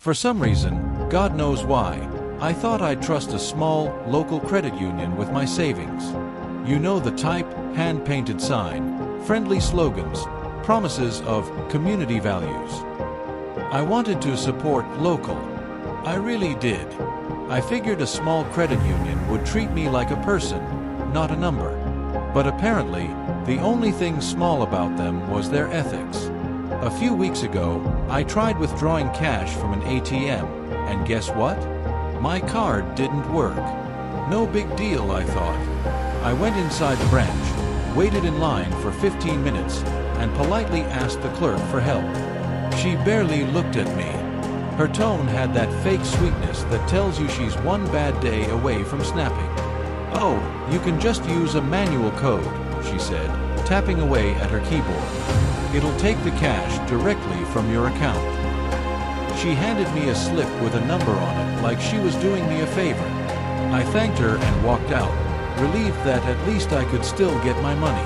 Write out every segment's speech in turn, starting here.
For some reason, God knows why, I thought I'd trust a small, local credit union with my savings. You know the type: hand-painted sign, friendly slogans, promises of community values. I wanted to support local. I really did. I figured a small credit union would treat me like a person, not a number. But apparently, the only thing small about them was their ethics. A few weeks ago, I tried withdrawing cash from an ATM, and guess what? My card didn't work. No big deal, I thought. I went inside the branch, waited in line for 15 minutes, and politely asked the clerk for help. She barely looked at me. Her tone had that fake sweetness that tells you she's one bad day away from snapping. "Oh, you can just use a manual code," she said, tapping away at her keyboard. "It'll take the cash directly from your account." She handed me a slip with a number on it like she was doing me a favor. I thanked her and walked out, relieved that at least I could still get my money.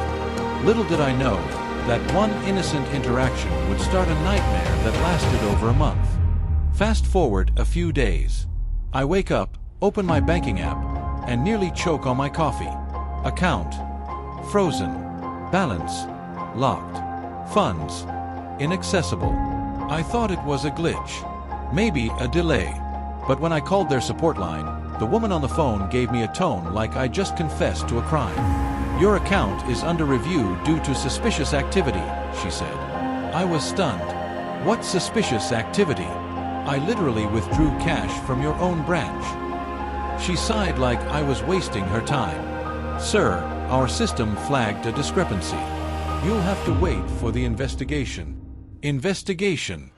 Little did I know that one innocent interaction would start a nightmare that lasted over a month. Fast forward a few days. I wake up, open my banking app, and nearly choke on my coffee. Account frozen. Balance locked. Funds inaccessible. I thought it was a glitch, maybe a delay. But when I called their support line, the woman on the phone gave me a tone like I just confessed to a crime. "Your account is under review due to suspicious activity," she said. I was stunned. What suspicious activity? "I literally withdrew cash from your own branch." She sighed like I was wasting her time. "Sir, our system flagged a discrepancy. You'll have to wait for the investigation." Investigation?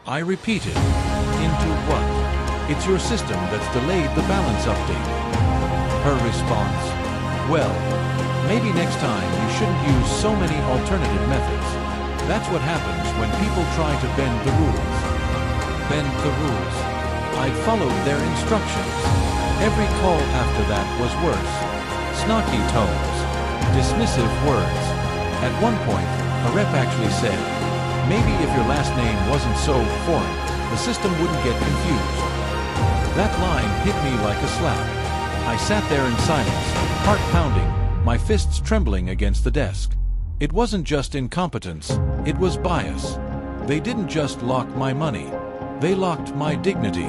I repeated. Into what? "It's your system that's delayed the balance update." Her response: "Well, maybe next time you shouldn't use so many alternative methods. That's what happens when people try to bend the rules." Bend the rules. I followed their instructions. Every call after that was worse. Snarky tones. Dismissive words. At one point, a rep actually said, "Maybe if your last name wasn't so foreign, the system wouldn't get confused." That line hit me like a slap. I sat there in silence, heart pounding, my fists trembling against the desk. It wasn't just incompetence, it was bias. They didn't just lock my money. They locked my dignity.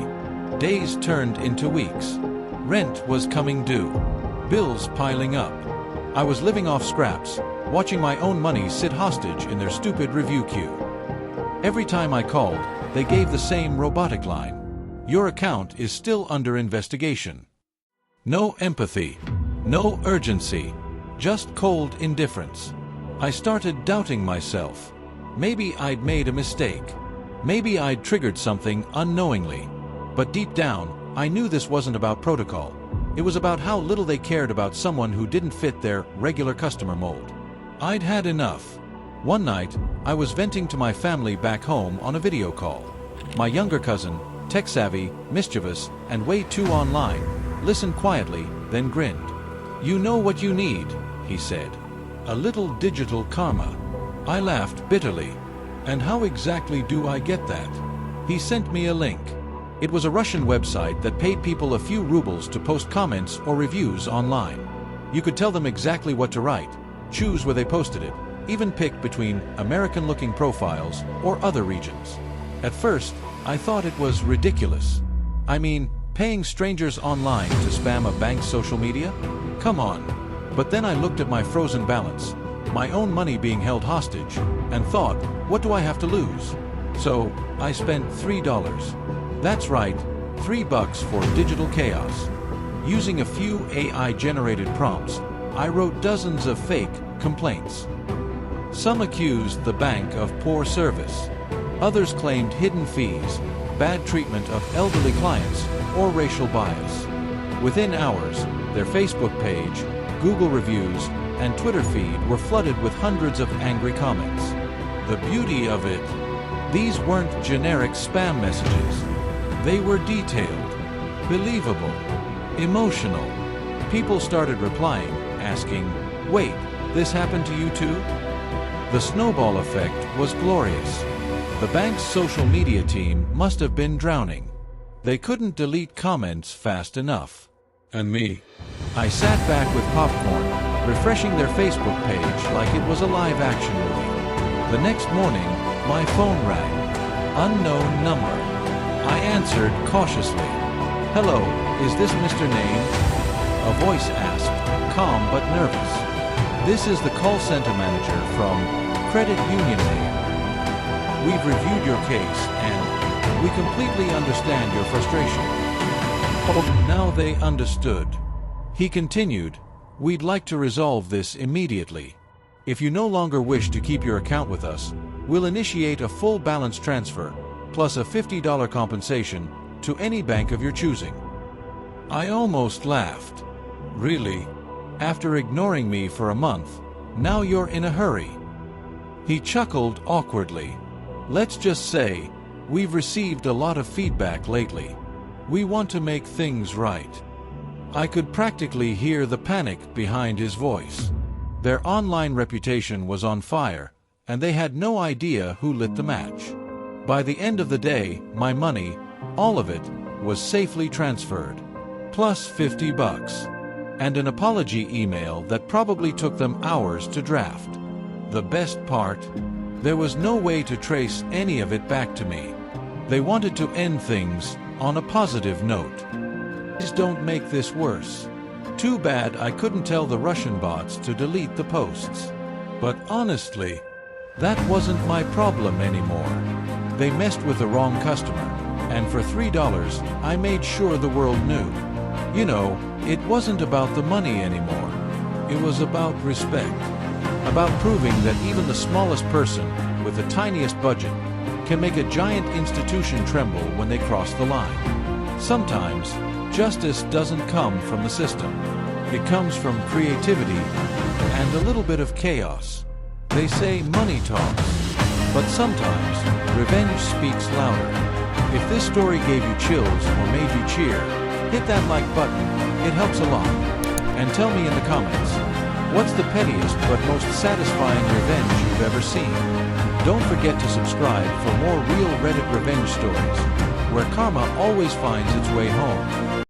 Days turned into weeks. Rent was coming due. Bills piling up. I was living off scraps, watching my own money sit hostage in their stupid review queue. Every time I called, they gave the same robotic line: "Your account is still under investigation." No empathy, no urgency, just cold indifference. I started doubting myself. Maybe I'd made a mistake. Maybe I'd triggered something unknowingly. But deep down, I knew this wasn't about protocol. It was about how little they cared about someone who didn't fit their regular customer mold. I'd had enough. One night, I was venting to my family back home on a video call. My younger cousin, tech-savvy, mischievous, and way too online, listened quietly, then grinned. "You know what you need," he said. "A little digital karma." I laughed bitterly. "And how exactly do I get that?" He sent me a link. It was a Russian website that paid people a few rubles to post comments or reviews online. You could tell them exactly what to write, choose where they posted it, even pick between American-looking profiles or other regions. At first, I thought it was ridiculous. I mean, paying strangers online to spam a bank's social media? Come on. But then I looked at my frozen balance, my own money being held hostage, and thought, what do I have to lose? So, I spent $3. That's right, $3 for digital chaos. Using a few AI-generated prompts, I wrote dozens of fake complaints. Some accused the bank of poor service. Others claimed hidden fees, bad treatment of elderly clients, or racial bias. Within hours, their Facebook page, Google reviews, and Twitter feed were flooded with hundreds of angry comments. The beauty of it, these weren't generic spam messages. They were detailed, believable, emotional. People started replying, asking, "Wait, this happened to you too?" The snowball effect was glorious. The bank's social media team must have been drowning. They couldn't delete comments fast enough. And me. I sat back with popcorn, refreshing their Facebook page like it was a live-action movie. The next morning, my phone rang. Unknown number. I answered cautiously. "Hello, is this Mr. Name?" A voice asked, calm but nervous. "This is the call center manager from Credit Union Name. We've reviewed your case and we completely understand your frustration." Oh, now they understood. He continued, "We'd like to resolve this immediately. If you no longer wish to keep your account with us, we'll initiate a full balance transfer, plus a $50 compensation, to any bank of your choosing." I almost laughed. "Really? After ignoring me for a month, now you're in a hurry?" He chuckled awkwardly. "Let's just say, we've received a lot of feedback lately. We want to make things right." I could practically hear the panic behind his voice. Their online reputation was on fire, and they had no idea who lit the match. By the end of the day, my money, all of it, was safely transferred. Plus $50. And an apology email that probably took them hours to draft. The best part? There was no way to trace any of it back to me. They wanted to end things on a positive note. Please don't make this worse. Too bad I couldn't tell the Russian bots to delete the posts. But honestly, that wasn't my problem anymore. They messed with the wrong customer, and for $3, I made sure the world knew. You know, it wasn't about the money anymore. It was about respect. About proving that even the smallest person, with the tiniest budget, can make a giant institution tremble when they cross the line. Sometimes, justice doesn't come from the system. It comes from creativity and a little bit of chaos. They say money talks, but sometimes revenge speaks louder. If this story gave you chills or made you cheer, hit that like button. It helps a lot. And tell me in the comments, what's the pettiest but most satisfying revenge you've ever seen? Don't forget to subscribe for more real Reddit revenge stories, where karma always finds its way home.